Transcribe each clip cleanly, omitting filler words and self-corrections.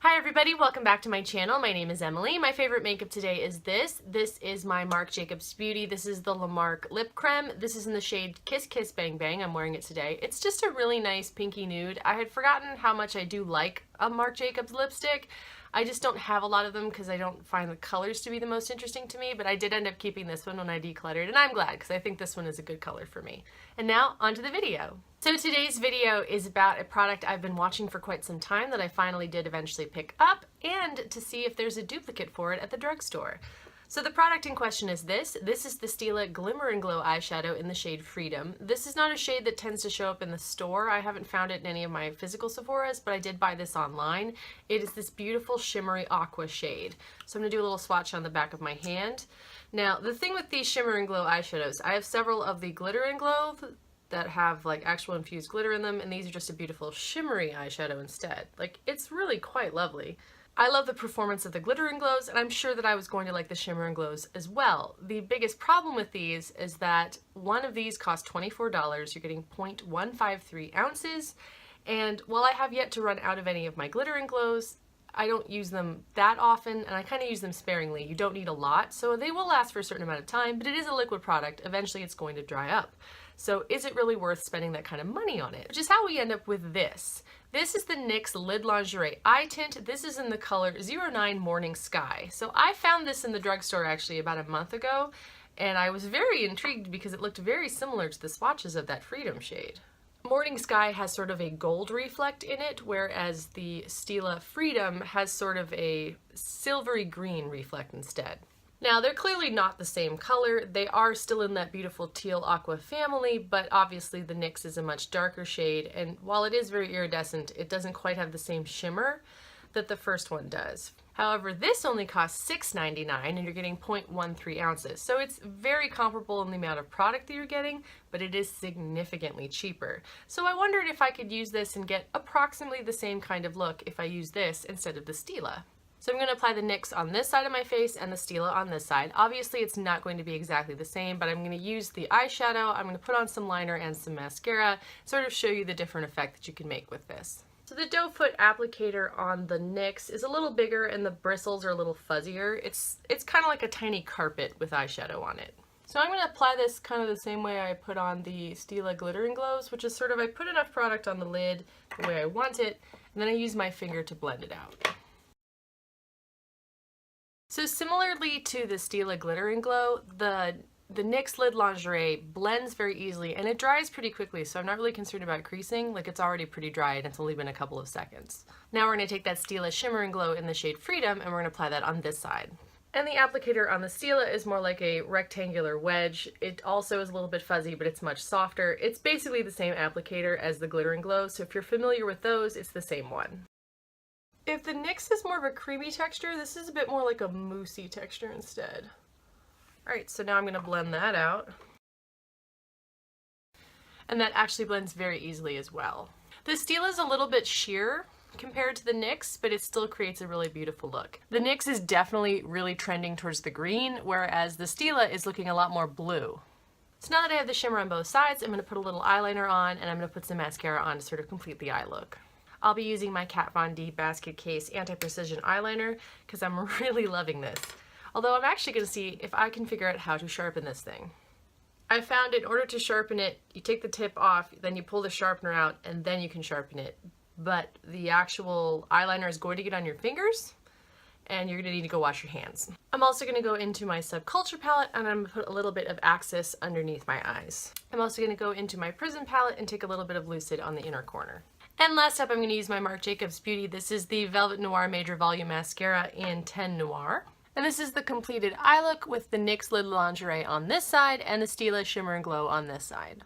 Hi everybody, welcome back to my channel. My name is Emily. My favorite makeup today is this. This is my Marc Jacobs Beauty. This is the La Marque Lip Creme. This is in the shade Kiss Kiss Bang Bang. I'm wearing it today. It's just a really nice pinky nude. I had forgotten how much I do like a Marc Jacobs lipstick. I just don't have a lot of them because I don't find the colors to be the most interesting to me, but I did end up keeping this one when I decluttered, and I'm glad because I think this one is a good color for me. And now, onto the video. So today's video is about a product I've been watching for quite some time that I finally did eventually pick up, and to see if there's a duplicate for it at the drugstore. So the product in question is this. This is the Stila Glimmer and Glow eyeshadow in the shade Freedom. This is not a shade that tends to show up in the store. I haven't found it in any of my physical Sephoras, but I did buy this online. It is this beautiful shimmery aqua shade. So I'm going to do a little swatch on the back of my hand. Now, the thing with these Shimmer and Glow eyeshadows, I have several of the Glitter and Glow that have like actual infused glitter in them, and these are just a beautiful shimmery eyeshadow instead. Like, it's really quite lovely. I love the performance of the glitter and glows, and I'm sure that I was going to like the shimmer and glows as well. The biggest problem with these is that one of these costs $24. You're getting 0.153 ounces, and while I have yet to run out of any of my glitter and glows, I don't use them that often, and I kind of use them sparingly. You don't need a lot, so they will last for a certain amount of time, but it is a liquid product. Eventually it's going to dry up. So is it really worth spending that kind of money on it? Which is how we end up with this. This is the NYX Lid Lingerie Eye Tint. This is in the color 09 Morning Sky. So I found this in the drugstore actually about a month ago, and I was very intrigued because it looked very similar to the swatches of that Freedom shade. Morning Sky has sort of a gold reflect in it, whereas the Stila Freedom has sort of a silvery green reflect instead. Now, they're clearly not the same color. They are still in that beautiful teal aqua family, but obviously the NYX is a much darker shade, and while it is very iridescent, it doesn't quite have the same shimmer that the first one does. However, this only costs $6.99 and you're getting 0.13 ounces. So it's very comparable in the amount of product that you're getting, but it is significantly cheaper. So I wondered if I could use this and get approximately the same kind of look if I use this instead of the Stila. So I'm going to apply the NYX on this side of my face and the Stila on this side. Obviously it's not going to be exactly the same, but I'm going to use the eyeshadow, I'm going to put on some liner and some mascara, sort of show you the different effect that you can make with this. So the doe foot applicator on the NYX is a little bigger and the bristles are a little fuzzier. It's kind of like a tiny carpet with eyeshadow on it. So I'm going to apply this kind of the same way I put on the Stila Glitter and Glows, which is sort of I put enough product on the lid the way I want it, and then I use my finger to blend it out. So similarly to the Stila Glitter and Glow, the NYX Lid Lingerie blends very easily and it dries pretty quickly, so I'm not really concerned about creasing. Like, it's already pretty dry and it's only been a couple of seconds. Now we're going to take that Stila Shimmer and Glow in the shade Freedom and we're going to apply that on this side. And the applicator on the Stila is more like a rectangular wedge. It also is a little bit fuzzy, but it's much softer. It's basically the same applicator as the Glitter and Glow, so if you're familiar with those, it's the same one. If the NYX is more of a creamy texture, this is a bit more like a moussey texture instead. Alright, so now I'm going to blend that out. And that actually blends very easily as well. The Stila is a little bit sheer compared to the NYX, but it still creates a really beautiful look. The NYX is definitely really trending towards the green, whereas the Stila is looking a lot more blue. So now that I have the shimmer on both sides, I'm going to put a little eyeliner on and I'm going to put some mascara on to sort of complete the eye look. I'll be using my Kat Von D Basket Case Anti-Precision Eyeliner because I'm really loving this. Although I'm actually going to see if I can figure out how to sharpen this thing. I found in order to sharpen it, you take the tip off, then you pull the sharpener out, and then you can sharpen it. But the actual eyeliner is going to get on your fingers, and you're going to need to go wash your hands. I'm also going to go into my Subculture palette, and I'm going to put a little bit of Axis underneath my eyes. I'm also going to go into my Prism palette and take a little bit of Lucid on the inner corner. And last up, I'm going to use my Marc Jacobs Beauty. This is the Velvet Noir Major Volume Mascara in 10 Noir. And this is the completed eye look with the NYX Lid Lingerie on this side and the Stila Shimmer and Glow on this side.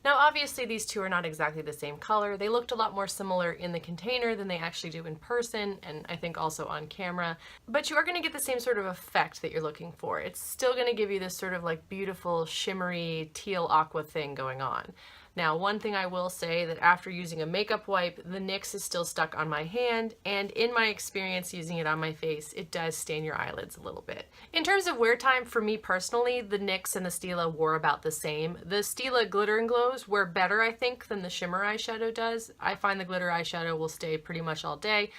Now obviously these two are not exactly the same color. They looked a lot more similar in the container than they actually do in person, and I think also on camera. But you are going to get the same sort of effect that you're looking for. It's still going to give you this sort of like beautiful shimmery teal aqua thing going on. Now, one thing I will say that after using a makeup wipe, the NYX is still stuck on my hand, and in my experience using it on my face, it does stain your eyelids a little bit. In terms of wear time, for me personally, the NYX and the Stila wore about the same. The Stila Glitter and Glows wear better, I think, than the shimmer eyeshadow does. I find the glitter eyeshadow will stay pretty much all day.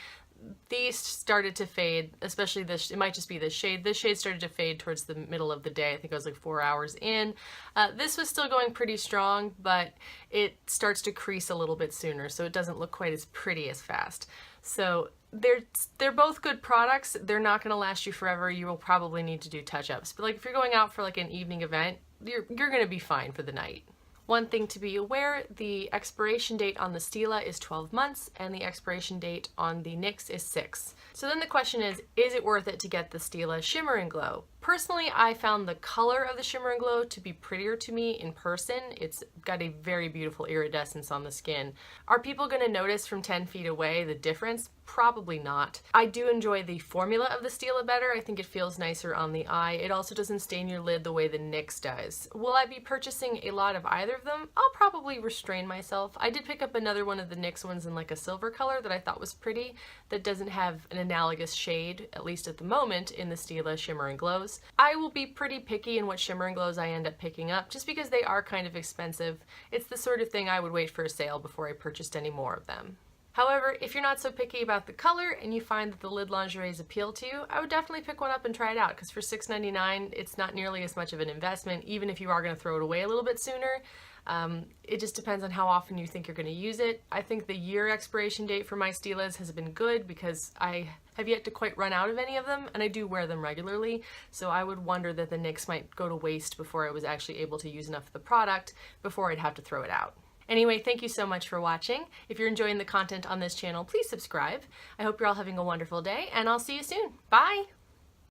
these started to fade, especially this, it might just be this shade. This shade started to fade towards the middle of the day. I think I was like 4 hours in. This was still going pretty strong, but it starts to crease a little bit sooner, so it doesn't look quite as pretty as fast. So they're both good products. They're not going to last you forever. You will probably need to do touch-ups. But like if you're going out for like an evening event, you're going to be fine for the night. One thing to be aware, the expiration date on the Stila is 12 months and the expiration date on the NYX is 6. So then the question is it worth it to get the Stila Shimmer and Glow? Personally, I found the color of the Shimmer and Glow to be prettier to me in person. It's got a very beautiful iridescence on the skin. Are people going to notice from 10 feet away the difference? Probably not. I do enjoy the formula of the Stila better. I think it feels nicer on the eye. It also doesn't stain your lid the way the NYX does. Will I be purchasing a lot of either of them? I'll probably restrain myself. I did pick up another one of the NYX ones in like a silver color that I thought was pretty, that doesn't have an analogous shade, at least at the moment, in the Stila Shimmer and Glows. I will be pretty picky in what Shimmer and Glows I end up picking up, just because they are kind of expensive. It's the sort of thing I would wait for a sale before I purchased any more of them. However, if you're not so picky about the color and you find that the lid lingeries appeal to you, I would definitely pick one up and try it out, because for $6.99 it's not nearly as much of an investment, even if you are going to throw it away a little bit sooner. It just depends on how often you think you're going to use it. I think the year expiration date for my Stilas has been good because I have yet to quite run out of any of them, and I do wear them regularly, so I would wonder that the NYX might go to waste before I was actually able to use enough of the product before I'd have to throw it out. Anyway, thank you so much for watching. If you're enjoying the content on this channel, please subscribe. I hope you're all having a wonderful day, and I'll see you soon. Bye!